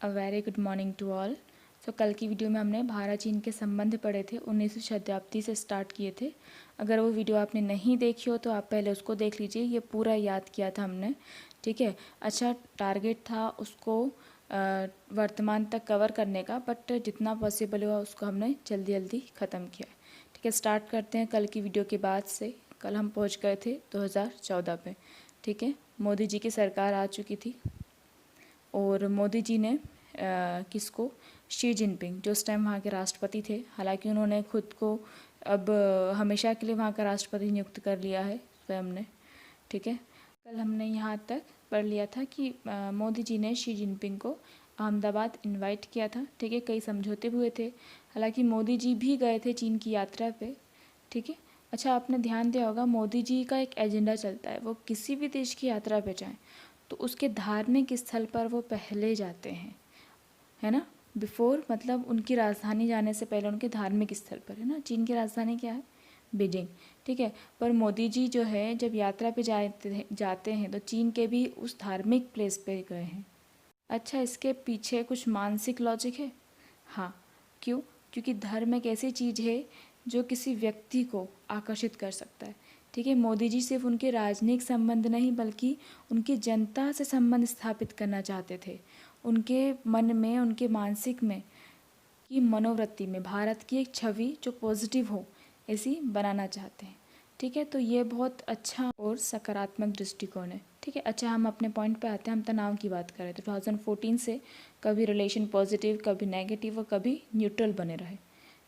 A very good morning to all. So कल की video में हमने भारत चीन के संबंध पढ़े थे, 19वीं शताब्दी से स्टार्ट किए थे। अगर वो वीडियो आपने नहीं देखी हो तो आप पहले उसको देख लीजिए, ये पूरा याद किया था हमने। ठीक है, अच्छा टारगेट था उसको वर्तमान तक कवर करने का, बट जितना पॉसिबल हुआ उसको हमने जल्दी जल्दी ख़त्म किया। ठीक है, स्टार्ट करते हैं कल की वीडियो के बाद से। कल हम पहुंच गए थे 2014 पे। ठीक है, मोदी जी की सरकार आ चुकी थी और मोदी जी ने किसको, शी जिनपिंग, जो उस टाइम वहाँ के राष्ट्रपति थे, हालांकि उन्होंने खुद को अब हमेशा के लिए वहाँ का राष्ट्रपति नियुक्त कर लिया है स्वयं ने। ठीक है, कल हमने यहाँ तक पढ़ लिया था कि मोदी जी ने शी जिनपिंग को अहमदाबाद इनवाइट किया था। ठीक है, कई समझौते भी हुए थे, हालांकि मोदी जी भी गए थे चीन की यात्रा पे। ठीक है, अच्छा आपने ध्यान दिया होगा मोदी जी का एक एजेंडा चलता है, वो किसी भी देश की यात्रा पे जाएं तो उसके धार्मिक स्थल पर वो पहले जाते हैं, है ना। बिफोर मतलब उनकी राजधानी जाने से पहले उनके धार्मिक स्थल पर, है ना। चीन की राजधानी क्या है, बीजिंग। ठीक है, पर मोदी जी जो है जब यात्रा पे जाते हैं तो चीन के भी उस धार्मिक प्लेस पे गए हैं। अच्छा, इसके पीछे कुछ मानसिक लॉजिक है। हाँ, क्यों? क्योंकि धर्म एक ऐसी चीज़ है जो किसी व्यक्ति को आकर्षित कर सकता है। ठीक है, मोदी जी सिर्फ उनके राजनीतिक संबंध नहीं बल्कि उनकी जनता से संबंध स्थापित करना चाहते थे। उनके मन में, उनके मानसिक में की मनोवृत्ति में भारत की एक छवि जो पॉजिटिव हो ऐसी बनाना चाहते हैं। ठीक है, तो ये बहुत अच्छा और सकारात्मक दृष्टिकोण है। ठीक है, अच्छा हम अपने पॉइंट पे आते हैं। हम तनाव की बात करें तो 2014 से कभी रिलेशन पॉजिटिव, कभी नेगेटिव और कभी न्यूट्रल बने रहे।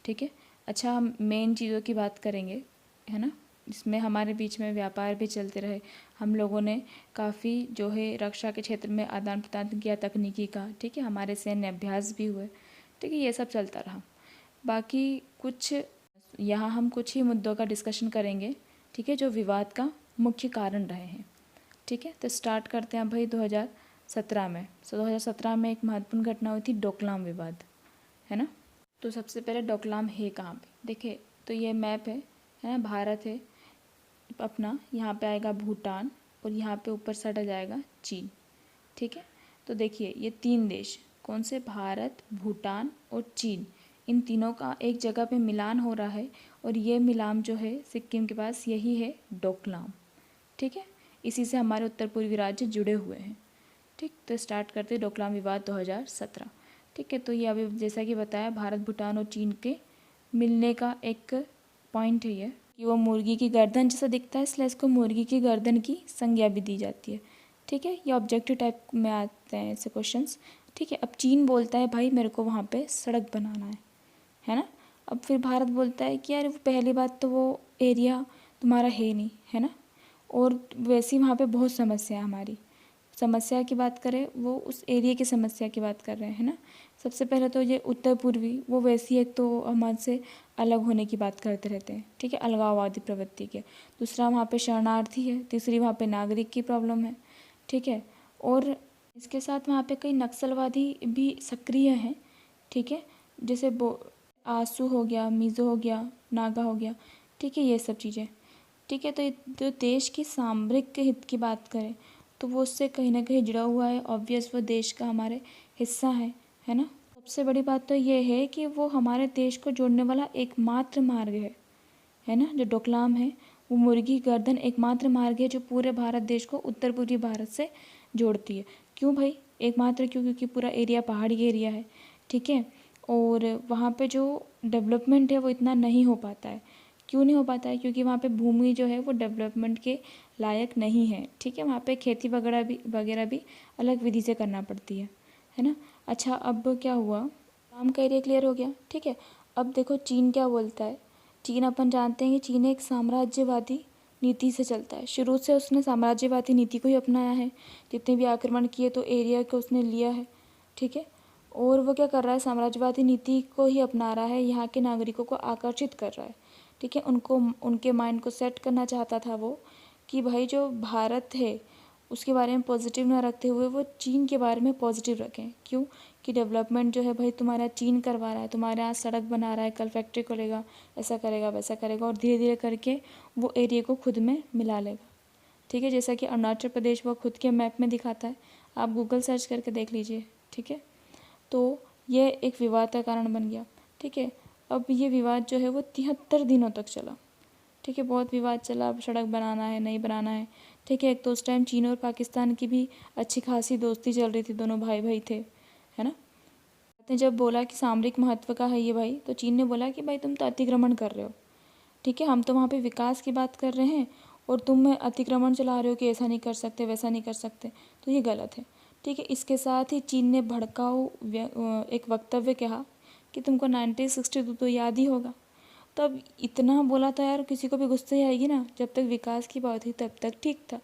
ठीक है, अच्छा हम मेन चीज़ों की बात करेंगे, है ना। इसमें हमारे बीच में व्यापार भी चलते रहे, हम लोगों ने काफ़ी जो है रक्षा के क्षेत्र में आदान प्रदान किया तकनीकी का। ठीक है, हमारे सैन्य अभ्यास भी हुए। ठीक है, ये सब चलता रहा। बाकी कुछ यहाँ हम कुछ ही मुद्दों का डिस्कशन करेंगे, ठीक है, जो विवाद का मुख्य कारण रहे हैं। ठीक है, तो स्टार्ट करते हैं भाई 2017 में। 2017 में एक महत्वपूर्ण घटना हुई थी, डोकलाम विवाद, है ना। तो सबसे पहले डोकलाम है कहाँ पे, देखिए तो ये मैप है ना, भारत है अपना, यहाँ पे आएगा भूटान और यहाँ पे ऊपर साइड आ जाएगा चीन। ठीक है, तो देखिए ये तीन देश कौन से, भारत, भूटान और चीन, इन तीनों का एक जगह पे मिलान हो रहा है और ये मिलान जो है सिक्किम के पास, यही है डोकलाम। ठीक है, इसी से हमारे उत्तर पूर्वी राज्य जुड़े हुए हैं। ठीक, तो स्टार्ट करते हैं डोकलाम विवाद 2017। ठीक है, तो ये अभी जैसा कि बताया भारत, भूटान और चीन के मिलने का एक पॉइंट है ये, कि वो मुर्गी की गर्दन जैसा दिखता है, इसलिए इसको मुर्गी की गर्दन की संज्ञा भी दी जाती है। ठीक है, ये ऑब्जेक्टिव टाइप में आते हैं ऐसे क्वेश्चंस। ठीक है, अब चीन बोलता है भाई मेरे को वहाँ पे सड़क बनाना है ना। अब फिर भारत बोलता है कि यार पहली बात तो वो एरिया तुम्हारा है ही नहीं, है ना, और वैसे ही वहाँ पे बहुत समस्या है। हमारी समस्या की बात करें, वो उस एरिया की समस्या की बात कर रहे हैं, है ना। सबसे पहले तो ये उत्तर पूर्वी, वो वैसी एक तो हमसे अलग होने की बात करते रहते हैं। ठीक है, अलगाववादी प्रवृत्ति के। दूसरा वहाँ पे शरणार्थी है, तीसरी वहाँ पे नागरिक की प्रॉब्लम है। ठीक है, और इसके साथ वहाँ पे कई नक्सलवादी भी सक्रिय हैं। ठीक है, जैसे आसू हो गया, मिज़ो हो गया, नागा हो गया। ठीक है, ये सब चीज़ें। ठीक है, तो जो देश की सामरिक हित की बात करें तो वो उससे कहीं ना कहीं जुड़ा हुआ है, ऑब्वियस वो देश का हमारे हिस्सा है ना। सबसे बड़ी बात तो ये है कि वो हमारे देश को जोड़ने वाला एकमात्र मार्ग है ना। जो डोकलाम है वो मुर्गी गर्दन एकमात्र मार्ग है जो पूरे भारत देश को उत्तर पूर्वी भारत से जोड़ती है। क्यों भाई एकमात्र, क्यों? क्योंकि पूरा एरिया पहाड़ी एरिया है। ठीक है, और वहाँ पे जो डेवलपमेंट है वो इतना नहीं हो पाता है। क्यों नहीं हो पाता है? क्योंकि वहाँ पे भूमि जो है वो डेवलपमेंट के लायक नहीं है। ठीक है, वहाँ पे खेती वगैरह भी अलग विधि से करना पड़ती है ना। अच्छा, अब क्या हुआ, काम का एरिया क्लियर हो गया। ठीक है, अब देखो चीन क्या बोलता है। चीन अपन जानते हैं कि चीन एक साम्राज्यवादी नीति से चलता है। शुरू से उसने साम्राज्यवादी नीति को ही अपनाया है। जितने भी आक्रमण किए तो एरिया को उसने लिया है। ठीक है, और वो क्या कर रहा है, साम्राज्यवादी नीति को ही अपना रहा है, यहाँ के नागरिकों को आकर्षित कर रहा है। ठीक है, उनको उनके माइंड को सेट करना चाहता था वो, कि भाई जो भारत है उसके बारे में पॉजिटिव ना रखते हुए वो चीन के बारे में पॉजिटिव रखें। क्यों? कि डेवलपमेंट जो है भाई तुम्हारा चीन करवा रहा है, तुम्हारे यहाँ सड़क बना रहा है, कल फैक्ट्री खोलेगा, ऐसा करेगा वैसा करेगा, और धीरे धीरे करके वो एरिया को खुद में मिला लेगा। ठीक है, जैसा कि अरुणाचल प्रदेश वो खुद के मैप में दिखाता है, आप गूगल सर्च करके देख लीजिए। ठीक है, तो ये एक विवाद का कारण बन गया। ठीक है, अब ये विवाद जो है वो 73 दिनों तक चला। ठीक है, बहुत विवाद चला, अब सड़क बनाना है नहीं बनाना है। ठीक है, एक तो उस टाइम चीन और पाकिस्तान की भी अच्छी खासी दोस्ती चल रही थी, दोनों भाई भाई थे, है ना। ने जब बोला कि सामरिक महत्व का है ये भाई, तो चीन ने बोला कि भाई तुम तो अतिक्रमण कर रहे हो। ठीक है, हम तो वहाँ पे विकास की बात कर रहे हैं और तुम अतिक्रमण चला रहे हो कि ऐसा नहीं कर सकते वैसा नहीं कर सकते, तो ये गलत है। ठीक है, इसके साथ ही चीन ने भड़काऊ एक वक्तव्य कहा कि तुमको 1962 तो याद ही होगा। तब इतना बोला था यार, किसी को भी गुस्से ही आएगी ना। जब तक विकास की बात हुई तब तक ठीक था।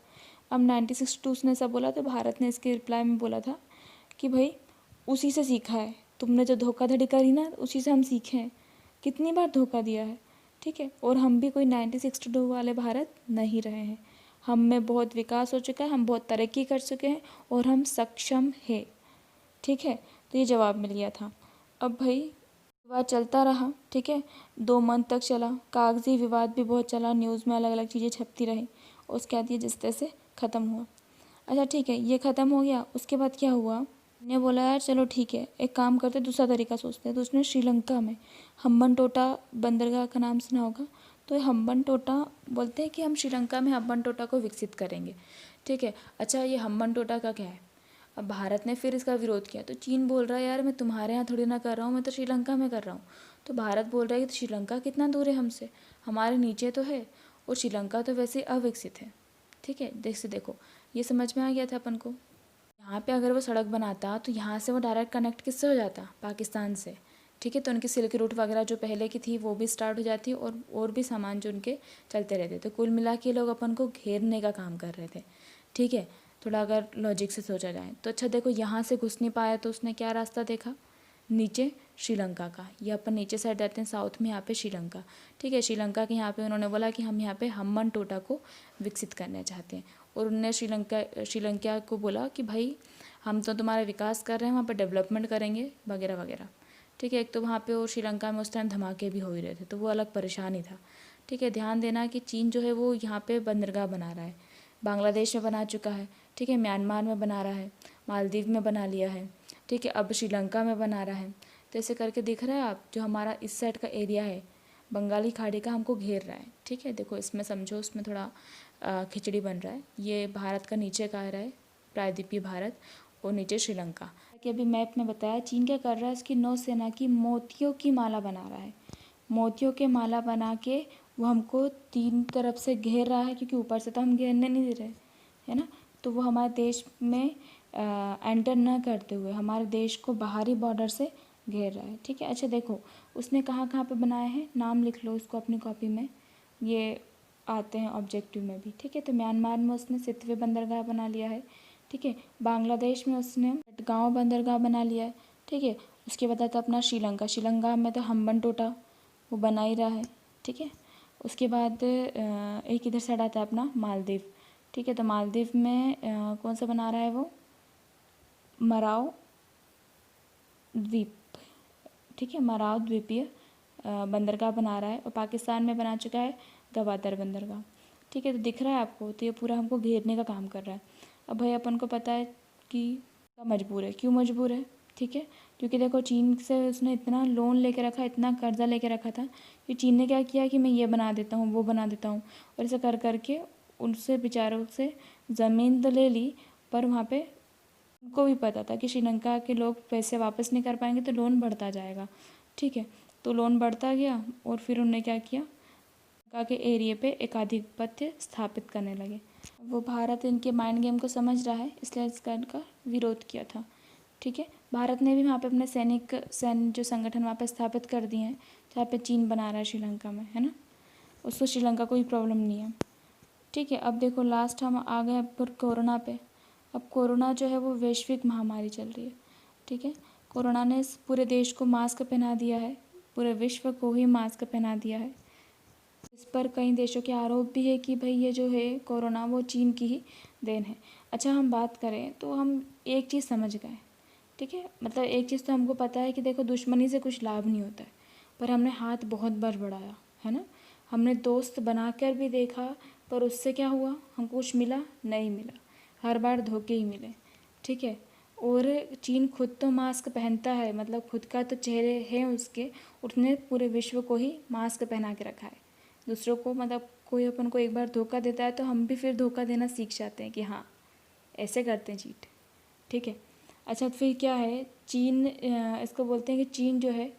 अब 1962 उसने ऐसा बोला तो भारत ने इसके रिप्लाई में बोला था कि भाई उसी से सीखा है, तुमने जो धोखाधड़ी करी ना उसी से हम सीखे हैं। कितनी बार धोखा दिया है। ठीक है, और हम भी कोई 1962 वाले भारत नहीं रहे हैं। हम में बहुत विकास हो चुका है, हम बहुत तरक्की कर चुके हैं और हम सक्षम है। ठीक है, तो ये जवाब मिल गया था। अब भाई विवाद चलता रहा। ठीक है, 2 मंथ तक चला, कागजी विवाद भी बहुत चला, न्यूज़ में अलग अलग चीज़ें छपती रही। उसके बाद ये जिस तरह से ख़त्म हुआ। अच्छा ठीक है, ये ख़त्म हो गया। उसके बाद क्या हुआ, ने बोला यार चलो ठीक है, एक काम करते, दूसरा तरीका सोचते हैं। तो उसने श्रीलंका में हम्बनटोटा बंदरगाह का नाम सुना होगा। तो ये हम्बनटोटा बोलते हैं कि हम श्रीलंका में हम्बनटोटा को विकसित करेंगे। ठीक है, अच्छा ये हम्बनटोटा का क्या है। अब भारत ने फिर इसका विरोध किया, तो चीन बोल रहा है यार मैं तुम्हारे यहाँ थोड़ी ना कर रहा हूँ, मैं तो श्रीलंका में कर रहा हूँ। तो भारत बोल रहा है कि श्रीलंका कितना दूर है हमसे, हमारे नीचे तो है, और श्रीलंका तो वैसे अविकसित है। ठीक है, जैसे देखो ये समझ में आ गया था अपन को। यहाँ पे अगर वो सड़क बनाता तो यहाँ से वो डायरेक्ट कनेक्ट किससे हो जाता, पाकिस्तान से। ठीक है, तो उनकी सिल्क रूट वगैरह जो पहले की थी वो भी स्टार्ट हो जाती और भी सामान जो उनके चलते रहते। तो कुल मिला के लोग अपन को घेरने का काम कर रहे थे। ठीक है, थोड़ा अगर लॉजिक से सोचा जाए तो। अच्छा देखो, यहाँ से घुस नहीं पाया तो उसने क्या रास्ता देखा, नीचे श्रीलंका का। ये अपन नीचे साइड जाते हैं साउथ में, यहाँ पे श्रीलंका। ठीक है, श्रीलंका के यहाँ पे उन्होंने बोला कि हम यहाँ पे हम्बनटोटा को विकसित करना चाहते हैं। और उन्होंने श्रीलंका को बोला कि भाई हम तो तुम्हारा विकास कर रहे हैं, वहाँ पर डेवलपमेंट करेंगे वगैरह वगैरह। ठीक है, एक तो वहाँ पे और श्रीलंका में उस टाइम धमाके भी हो ही रहे थे, तो वो अलग परेशानी था। ठीक है, ध्यान देना कि चीन जो है वो यहाँ पे बंदरगाह बना रहा है, बांग्लादेश में बना चुका है। ठीक है, म्यांमार में बना रहा है, मालदीव में बना लिया है। ठीक है, अब श्रीलंका में बना रहा है। तो ऐसे करके दिख रहा है आप, जो हमारा इस साइड का एरिया है बंगाली खाड़ी का, हमको घेर रहा है। ठीक है, देखो इसमें समझो, उसमें थोड़ा खिचड़ी बन रहा है। ये भारत का नीचे का रहा है, प्रायद्वीपीय भारत, और नीचे श्रीलंका। कि अभी मैप में बताया चीन क्या कर रहा है, इसकी नौसेना की मोतियों की माला बना रहा है। मोतियों के माला बना के वो हमको 3 तरफ से घेर रहा है, क्योंकि ऊपर से तो हम घेरने नहीं दे रहे, है ना। तो वो हमारे देश में एंटर ना करते हुए हमारे देश को बाहरी बॉर्डर से घेर रहा है। ठीक है, अच्छा देखो उसने कहाँ कहाँ पे बनाए हैं, नाम लिख लो उसको अपनी कॉपी में, ये आते हैं ऑब्जेक्टिव में भी। ठीक है, तो म्यांमार में उसने सितवे बंदरगाह बना लिया है। ठीक है, बांग्लादेश में उसने गांव बंदरगाह बना लिया है। ठीक है, उसके बाद आता अपना श्रीलंका में तो हम्बनटोटा वो बना ही रहा है। ठीक है, उसके बाद एक इधर साइड आता है अपना मालदीव। ठीक है, तो मालदीव में कौन सा बना रहा है वो, मराव द्वीप। ठीक है, मराव द्वीपीय बंदरगाह बना रहा है, और पाकिस्तान में बना चुका है गवादर बंदरगाह। ठीक है, तो दिख रहा है आपको, तो ये पूरा हमको घेरने का काम कर रहा है। अब भाई अपन को पता है कि मजबूर है, क्यों मजबूर है। ठीक है, क्योंकि देखो चीन से उसने इतना लोन लेके रखा, इतना कर्जा लेके रखा था कि चीन ने क्या किया कि मैं ये बना देता हूँ वो बना देता हूँ, और ऐसा कर करके उनसे बेचारों से ज़मीन तो ले ली, पर वहाँ पे उनको भी पता था कि श्रीलंका के लोग पैसे वापस नहीं कर पाएंगे तो लोन बढ़ता जाएगा। ठीक है, तो लोन बढ़ता गया और फिर उन्होंने क्या किया, श्रीलंका के एरिया पे एक आधिपत्य स्थापित करने लगे। वो भारत इनके माइंड गेम को समझ रहा है, इसलिए इसका इनका विरोध किया था। ठीक है, भारत ने भी वहाँ पे अपने सैन्य जो संगठन वहाँ पे स्थापित कर दिए हैं, जहाँ पे चीन बना रहा है श्रीलंका में, है ना। उसको श्रीलंका कोई प्रॉब्लम नहीं है। ठीक है, अब देखो लास्ट हम आ गए पर कोरोना पे। अब कोरोना जो है वो वैश्विक महामारी चल रही है। ठीक है, कोरोना ने पूरे देश को मास्क पहना दिया है, पूरे विश्व को ही मास्क पहना दिया है। इस पर कई देशों के आरोप भी है कि भाई ये जो है कोरोना वो चीन की ही देन है। अच्छा हम बात करें तो हम एक चीज़ समझ गए। ठीक है, मतलब एक चीज़ तो हमको पता है कि देखो दुश्मनी से कुछ लाभ नहीं होता है, पर हमने हाथ बहुत बार बढ़ाया, है ना। हमने दोस्त बनाकर भी देखा, पर उससे क्या हुआ, हमको कुछ मिला नहीं मिला, हर बार धोखे ही मिले। ठीक है, और चीन खुद तो मास्क पहनता है, मतलब खुद का तो चेहरे हैं उसके, उसने पूरे विश्व को ही मास्क पहना के रखा है। दूसरों को मतलब कोई अपन को एक बार धोखा देता है तो हम भी फिर धोखा देना सीख जाते हैं कि हाँ ऐसे करते हैं चीट, ठीक है। अच्छा फिर क्या है, चीन इसको बोलते हैं कि चीन जो है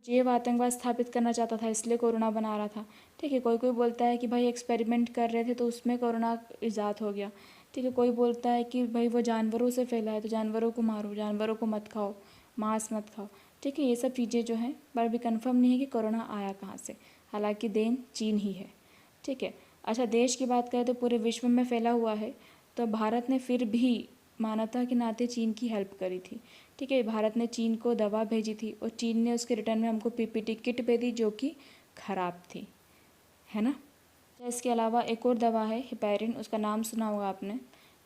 जैव आतंकवाद स्थापित करना चाहता था, इसलिए कोरोना बना रहा था, ठीक है। कोई कोई बोलता है कि भाई एक्सपेरिमेंट कर रहे थे तो उसमें कोरोना ईजाद हो गया, ठीक है। कोई बोलता है कि भाई वो जानवरों से फैला है तो जानवरों को मारो, जानवरों को मत खाओ, मांस मत खाओ, ठीक है। ये सब चीज़ें जो हैं पर अभी कन्फर्म नहीं है कि कोरोना आया कहाँ से, हालांकि देन चीन ही है, ठीक है। अच्छा देश की बात करें तो पूरे विश्व में फैला हुआ है, तो भारत ने फिर भी मानवता के नाते चीन की हेल्प करी थी, ठीक है। भारत ने चीन को दवा भेजी थी और चीन ने उसके रिटर्न में हमको पीपीटी किट भेजी जो कि ख़राब थी, है ना। इसके अलावा एक और दवा है हिपैरिन, उसका नाम सुना होगा आपने,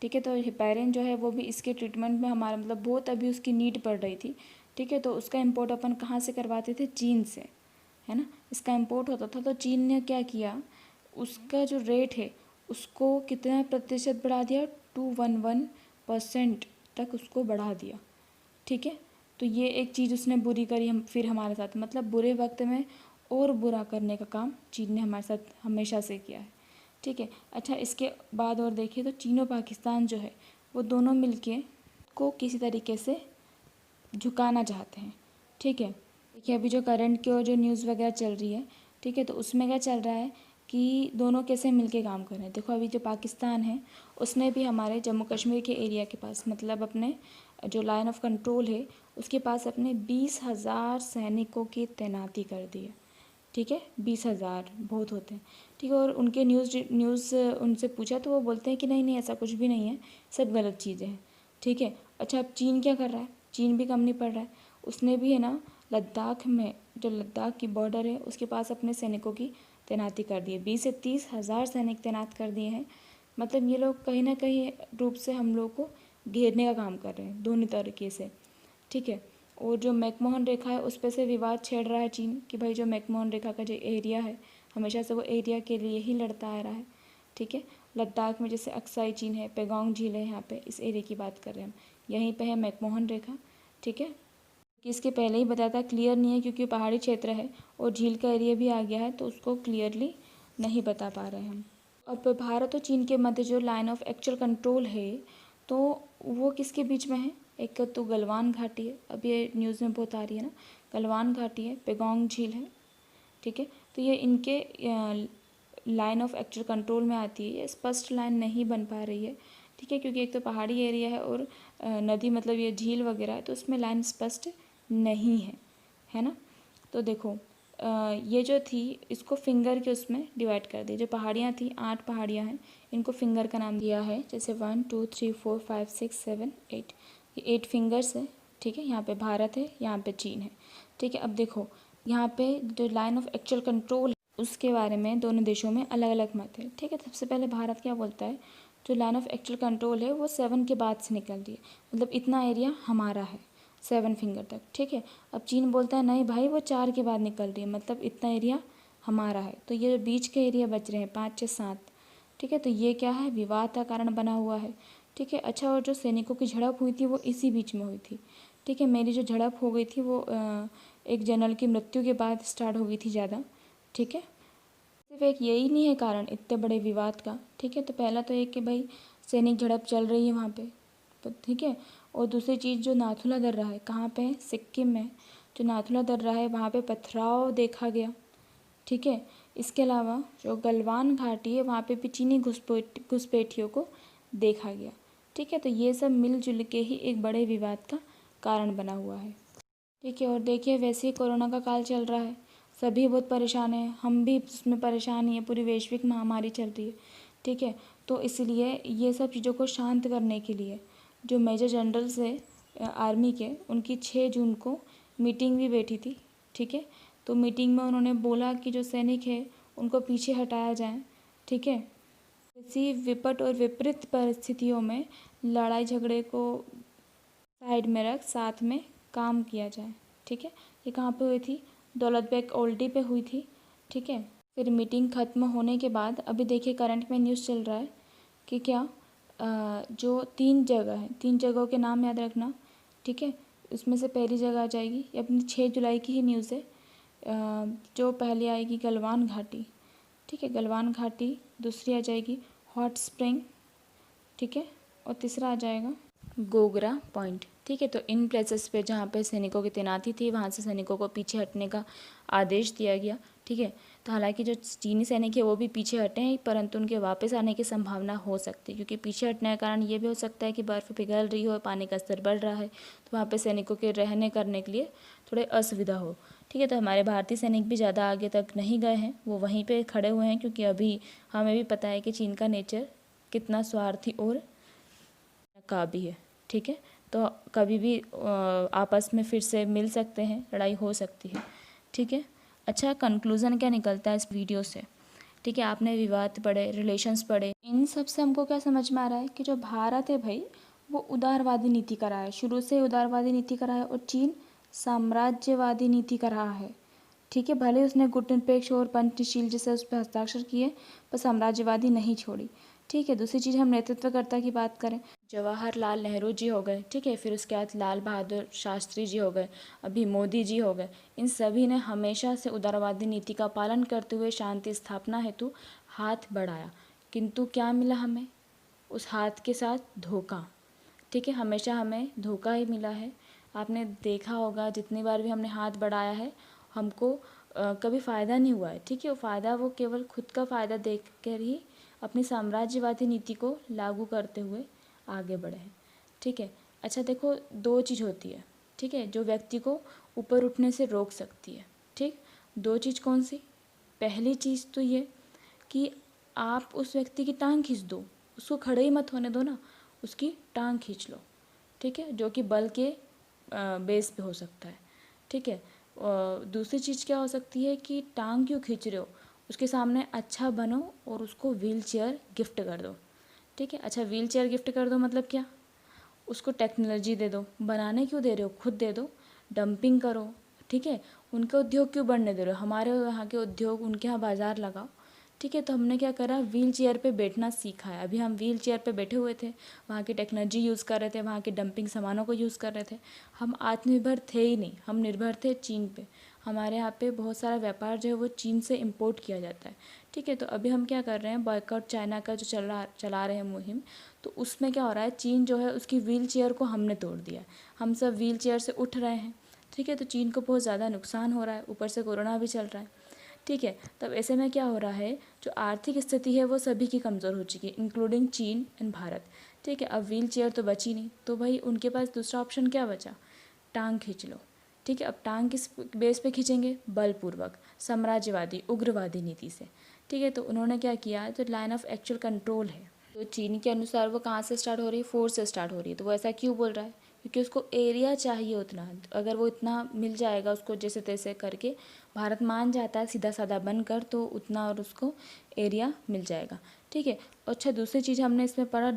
ठीक है। तो हिपैरिन जो है वो भी इसके ट्रीटमेंट में हमारा मतलब बहुत अभी उसकी नीड पड़ रही थी, ठीक है। तो उसका इम्पोर्ट अपन कहाँ से करवाते थे, चीन से, है ना। इसका इम्पोर्ट होता था तो चीन ने क्या किया, उसका जो रेट है उसको कितना प्रतिशत बढ़ा दिया, 211% तक उसको बढ़ा दिया, ठीक है। तो ये एक चीज़ उसने बुरी करी हम फिर हमारे साथ, मतलब बुरे वक्त में और बुरा करने का काम चीन ने हमारे साथ हमेशा से किया है, ठीक है। अच्छा इसके बाद और देखिए तो चीन और पाकिस्तान जो है वो दोनों मिलके को किसी तरीके से झुकाना चाहते हैं, ठीक है। देखिए अभी जो करंट की और जो न्यूज़ वगैरह चल रही है, ठीक है, तो उसमें क्या चल रहा है कि दोनों कैसे मिलके काम कर रहे हैं। देखो अभी जो पाकिस्तान है उसने भी हमारे जम्मू कश्मीर के एरिया के पास, मतलब अपने जो लाइन ऑफ कंट्रोल है उसके पास अपने 20,000 सैनिकों की तैनाती कर दी है, ठीक है। 20,000 बहुत होते हैं, ठीक है। और उनके न्यूज़ उनसे पूछा तो वो बोलते हैं कि नहीं नहीं ऐसा कुछ भी नहीं है, सब गलत चीज़ें हैं, ठीक है। अच्छा अब चीन क्या कर रहा है, चीन भी कम नहीं पड़ रहा है, उसने भी है ना लद्दाख में, जो लद्दाख की बॉर्डर है उसके पास अपने सैनिकों की तैनाती कर दी है, 20 से 30 हज़ार सैनिक तैनात कर दिए हैं। मतलब ये लोग कहीं ना कहीं रूप से हम लोग को घेरने का काम कर रहे हैं दोनों तरीके से, ठीक है। और जो मैकमोहन रेखा है उस पर से विवाद छेड़ रहा है चीन कि भाई जो मैकमोहन रेखा का जो एरिया है हमेशा से वो एरिया के लिए ही लड़ता आ रहा है, ठीक है। लद्दाख में जैसे अक्साई चीन है, पेगोंग झील है, यहाँ पे इस एरिया की बात कर रहे हैं हम, यहीं पे है मैकमोहन रेखा, ठीक है। कि इसके पहले ही बताया था क्लियर नहीं है क्योंकि पहाड़ी क्षेत्र है और झील का एरिया भी आ गया है तो उसको क्लियरली नहीं बता पा रहे हैं हम। अब भारत और चीन के मध्य जो लाइन ऑफ एक्चुअल कंट्रोल है तो वो किसके बीच में है, एक तो गलवान घाटी है, अब ये न्यूज़ में बहुत आ रही है ना, गलवान घाटी है, पेगोंग झील है, ठीक है। तो ये इनके लाइन ऑफ एक्चुअल कंट्रोल में आती है, ये स्पष्ट लाइन नहीं बन पा रही है, ठीक है, क्योंकि एक तो पहाड़ी एरिया है और नदी मतलब ये झील वगैरह है तो उसमें लाइन स्पष्ट नहीं है ना। तो देखो ये जो थी इसको फिंगर के उसमें डिवाइड कर दिया, जो पहाड़ियाँ थी 8 पहाड़ियाँ हैं, इनको फिंगर का नाम दिया है, जैसे 1 2 3 4 5 6 7 8, ये 8 फिंगर्स है, ठीक है। यहाँ पे भारत है, यहाँ पे चीन है, ठीक है। अब देखो यहाँ पे जो लाइन ऑफ एक्चुअल कंट्रोल उसके बारे में दोनों देशों में अलग अलग मत है, ठीक है। सबसे पहले भारत क्या बोलता है, जो लाइन ऑफ एक्चुअल कंट्रोल है वो 7 के बाद से निकल रही है, मतलब इतना एरिया हमारा है 7 फिंगर तक, ठीक है। अब चीन बोलता है नहीं भाई वो 4 के बाद निकल रही है, मतलब इतना एरिया हमारा है, तो ये जो बीच के एरिया बच रहे हैं 5 6 7, ठीक है। तो ये क्या है, विवाद का कारण बना हुआ है, ठीक है। अच्छा और जो सैनिकों की झड़प हुई थी वो इसी बीच में हुई थी, ठीक है। मेरी जो झड़प हो गई थी वो एक जनरल की मृत्यु के बाद स्टार्ट हो गई थी ज़्यादा, ठीक है। सिर्फ एक यही नहीं है कारण इतने बड़े विवाद का, ठीक है। तो पहला तो एक कि भाई सैनिक झड़प चल रही है वहाँ पे, तो ठीक है। और दूसरी चीज़ जो नाथुला दर्रा है, कहाँ पे है, सिक्किम में, जो नाथुला दर्रा है वहाँ पे पथराव देखा गया, ठीक है। इसके अलावा जो गलवान घाटी है वहाँ पे भी चीनी घुसपैठियों को देखा गया, ठीक है। तो ये सब मिलजुल के ही एक बड़े विवाद का कारण बना हुआ है, ठीक है। और देखिए वैसे ही कोरोना का काल चल रहा है, सभी बहुत परेशान हैं, हम भी इसमें परेशान ही हैं, पूरी वैश्विक महामारी चल रही है, ठीक है। तो इसलिए ये सब चीज़ों को शांत करने के लिए जो मेजर जनरल्स है आर्मी के, उनकी 6 जून को मीटिंग भी बैठी थी, ठीक है। तो मीटिंग में उन्होंने बोला कि जो सैनिक है उनको पीछे हटाया जाए, ठीक है। किसी विपट और विपरीत परिस्थितियों में लड़ाई झगड़े को साइड में रख साथ में काम किया जाए, ठीक है। ये कहाँ पे हुई थी, दौलत बेग ओल्डी पे हुई थी, ठीक है। फिर मीटिंग ख़त्म होने के बाद अभी देखिए करंट में न्यूज़ चल रहा है कि क्या जो 3 जगह हैं, 3 जगहों के नाम याद रखना, ठीक है। उसमें से पहली जगह आ जाएगी, ये अपनी 6 जुलाई की ही न्यूज़ है। जो पहली आएगी गलवान घाटी, ठीक है, गलवान घाटी। दूसरी आ जाएगी हॉट स्प्रिंग, ठीक है। और तीसरा आ जाएगा गोगरा पॉइंट, ठीक है। तो इन प्लेसेस पे जहाँ पे सैनिकों की तैनाती थी, वहाँ से सैनिकों को पीछे हटने का आदेश दिया गया, ठीक है। तो हालांकि जो चीनी सैनिक है वो भी पीछे हटे हैं, परंतु उनके वापस आने की संभावना हो सकती है, क्योंकि पीछे हटने का कारण ये भी हो सकता है कि बर्फ़ पिघल रही हो, पानी का स्तर बढ़ रहा है, तो वहाँ पर सैनिकों के रहने करने के लिए थोड़े असुविधा हो, ठीक है। तो हमारे भारतीय सैनिक भी ज़्यादा आगे तक नहीं गए हैं, वो वहीं पर खड़े हुए हैं, क्योंकि अभी हमें भी पता है कि चीन का नेचर कितना स्वार्थी और नकाबी है, ठीक है। तो कभी भी आपस में फिर से मिल सकते हैं, लड़ाई हो सकती है, ठीक है। अच्छा, कंक्लूज़न क्या निकलता है इस वीडियो से, ठीक है। आपने विवाद पढ़े, रिलेशंस पढ़े, इन सब से हमको क्या समझ में आ रहा है कि जो भारत है भाई, वो उदारवादी नीति का रहा है, शुरू से उदारवादी नीति का रहा है, और चीन साम्राज्यवादी नीति का रहा है, ठीक है। भले उसने गुटनिरपेक्ष और पंचशील जैसे उस पर हस्ताक्षर किए, पर साम्राज्यवादी नहीं छोड़ी, ठीक है। दूसरी चीज़, हम नेतृत्वकर्ता की बात करें, जवाहरलाल नेहरू जी हो गए, ठीक है। फिर उसके बाद लाल बहादुर शास्त्री जी हो गए, अभी मोदी जी हो गए। इन सभी ने हमेशा से उदारवादी नीति का पालन करते हुए शांति स्थापना हेतु हाथ बढ़ाया, किंतु क्या मिला हमें? उस हाथ के साथ धोखा, ठीक है। हमेशा हमें धोखा ही मिला है। आपने देखा होगा, जितनी बार भी हमने हाथ बढ़ाया है, हमको कभी फ़ायदा नहीं हुआ है, ठीक है। वो फ़ायदा, वो केवल खुद का फ़ायदा देख कर ही अपनी साम्राज्यवादी नीति को लागू करते हुए आगे बढ़े हैं, ठीक है। अच्छा देखो, 2 चीज़ होती है, ठीक है, जो व्यक्ति को ऊपर उठने से रोक सकती है, ठीक। 2 चीज़ कौन सी? पहली चीज़ तो ये कि आप उस व्यक्ति की टांग खींच दो, उसको खड़े ही मत होने दो ना, उसकी टांग खींच लो, ठीक है, जो कि बल के बेस पे हो सकता है, ठीक है। दूसरी चीज़ क्या हो सकती है कि टांग क्यों खींच रहे हो, उसके सामने अच्छा बनो और उसको व्हील चेयर गिफ्ट कर दो, ठीक है। अच्छा, व्हील चेयर गिफ्ट कर दो मतलब क्या? उसको टेक्नोलॉजी दे दो, बनाने क्यों दे रहे हो, खुद दे दो, डंपिंग करो, ठीक है। उनके उद्योग क्यों बढ़ने दे रहे हो, हमारे यहाँ के उद्योग, उनके यहाँ बाज़ार लगाओ, ठीक है। तो हमने क्या करा, व्हील चेयर पे बैठना सीखा है। अभी हम व्हील चेयर पे बैठे हुए थे, वहाँ की टेक्नोलॉजी यूज़ कर रहे थे, वहाँ के डंपिंग सामानों को यूज़ कर रहे थे। हम आत्मनिर्भर थे ही नहीं, हम निर्भर थे चीन पे। हमारे यहाँ पे बहुत सारा व्यापार जो है वो चीन से इम्पोर्ट किया जाता है, ठीक है। तो अभी हम क्या कर रहे हैं, बॉयकॉट चाइना का जो चला रहे हैं मुहिम, तो उसमें क्या हो रहा है, चीन जो है उसकी व्हील चेयर को हमने तोड़ दिया है। हम सब व्हील चेयर से उठ रहे हैं, ठीक है। तो चीन को बहुत ज़्यादा नुकसान हो रहा है, ऊपर से कोरोना भी चल रहा है, ठीक है। तब ऐसे में क्या हो रहा है, जो आर्थिक स्थिति है वो सभी की कमज़ोर हो चुकी है, इंक्लूडिंग चीन एंड भारत, ठीक है। अब व्हील चेयर तो बची नहीं, तो भाई उनके पास दूसरा ऑप्शन क्या बचा, टांग खींच लो, ठीक है। अब टांग किस बेस पे खींचेंगे, बलपूर्वक, साम्राज्यवादी, उग्रवादी नीति से, ठीक है। तो उन्होंने क्या किया, जो लाइन ऑफ एक्चुअल कंट्रोल है, तो चीन के अनुसार वो कहाँ से स्टार्ट हो रही है, फोर्स से स्टार्ट हो रही है। तो वो ऐसा क्यों बोल रहा है, क्योंकि उसको एरिया चाहिए उतना, अगर वो इतना मिल जाएगा उसको जैसे तैसे करके, भारत मान जाता है सीधा साधा बनकर, तो उतना और उसको एरिया मिल जाएगा, ठीक है। अच्छा, दूसरी चीज़ हमने इसमें पढ़ा,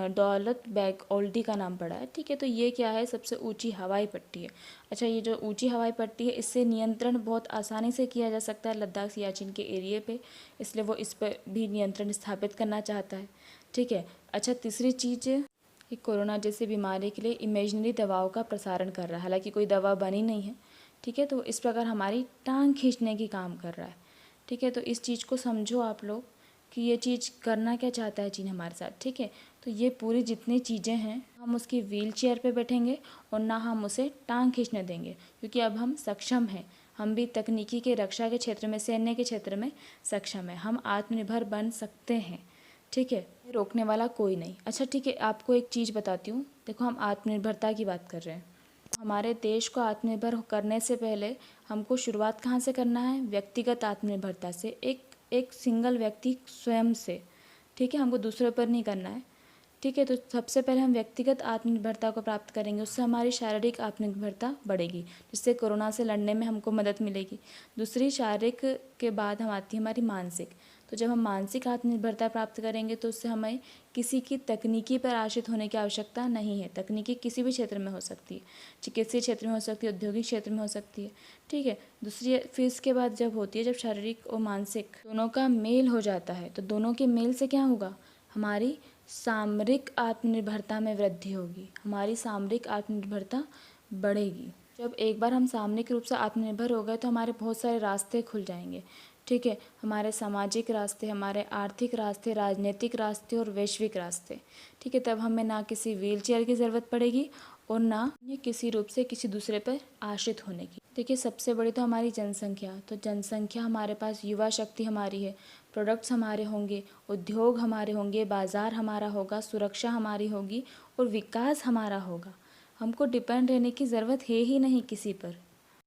दौलत बेग ओल्डी का नाम पड़ा है, ठीक है। तो ये क्या है, सबसे ऊंची हवाई पट्टी है। अच्छा, ये जो ऊंची हवाई पट्टी है, इससे नियंत्रण बहुत आसानी से किया जा सकता है लद्दाख सियाचिन के एरिए पे, इसलिए वो इस पर भी नियंत्रण स्थापित करना चाहता है, ठीक है। अच्छा, तीसरी चीज़ कि कोरोना जैसी बीमारी के लिए इमेजिनरी दवाओं का प्रसारण कर रहा है, हालांकि कोई दवा बनी नहीं है, ठीक है। तो इस प्रकार हमारी टांग खींचने की काम कर रहा है, ठीक है। तो इस चीज़ को समझो आप लोग कि ये चीज़ करना क्या चाहता है चीन हमारे साथ, ठीक है। तो ये पूरी जितनी चीज़ें हैं, हम उसकी व्हील चेयर पे बैठेंगे और ना हम उसे टांग खींचने देंगे, क्योंकि अब हम सक्षम हैं, हम भी तकनीकी के रक्षा के क्षेत्र में, सैन्य के क्षेत्र में सक्षम है, हम आत्मनिर्भर बन सकते हैं, ठीक है। रोकने वाला कोई नहीं। अच्छा ठीक है, आपको एक चीज़ बताती हूँ, देखो हम आत्मनिर्भरता की बात कर रहे हैं, हमारे देश को आत्मनिर्भर करने से पहले हमको शुरुआत कहाँ से करना है, व्यक्तिगत आत्मनिर्भरता से, एक सिंगल व्यक्ति स्वयं से, ठीक है। हमको दूसरे पर नहीं करना है, ठीक है। तो सबसे पहले हम व्यक्तिगत आत्मनिर्भरता को प्राप्त करेंगे, उससे हमारी शारीरिक आत्मनिर्भरता बढ़ेगी, जिससे कोरोना से लड़ने में हमको मदद मिलेगी। दूसरी, शारीरिक के बाद हम आती है हमारी मानसिक। तो जब हम मानसिक आत्मनिर्भरता प्राप्त करेंगे तो उससे हमें किसी की तकनीकी पर आश्रित होने की आवश्यकता नहीं है। तकनीकी किसी भी क्षेत्र में हो सकती है, चिकित्सीय क्षेत्र में हो सकती है, औद्योगिक क्षेत्र में हो सकती है, ठीक है। दूसरी, फिर इसके बाद जब होती है, जब शारीरिक और मानसिक दोनों का मेल हो जाता है, तो दोनों के मेल से क्या होगा, हमारी सामरिक आत्मनिर्भरता में वृद्धि होगी, हमारी सामरिक आत्मनिर्भरता बढ़ेगी। जब एक बार हम सामरिक रूप से आत्मनिर्भर हो गए तो हमारे बहुत सारे रास्ते खुल जाएंगे, ठीक है। हमारे सामाजिक रास्ते, हमारे आर्थिक रास्ते, राजनीतिक रास्ते और वैश्विक रास्ते, ठीक है। तब हमें ना किसी व्हीलचेयर की ज़रूरत पड़ेगी और ना ये किसी रूप से किसी दूसरे पर आश्रित होने की। देखिए, सबसे बड़ी तो हमारी जनसंख्या, तो जनसंख्या हमारे पास, युवा शक्ति हमारी है, प्रोडक्ट्स हमारे होंगे, उद्योग हमारे होंगे, बाज़ार हमारा होगा, सुरक्षा हमारी होगी और विकास हमारा होगा। हमको डिपेंड रहने की ज़रूरत है ही नहीं किसी पर।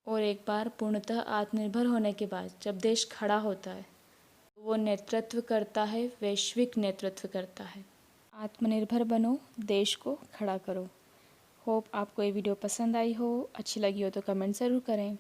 और एक बार पूर्णतः आत्मनिर्भर होने के बाद जब देश खड़ा होता है तो वो नेतृत्व करता है, वैश्विक नेतृत्व करता है। आत्मनिर्भर बनो, देश को खड़ा करो। होप आपको ये वीडियो पसंद आई हो, अच्छी लगी हो तो कमेंट ज़रूर करें।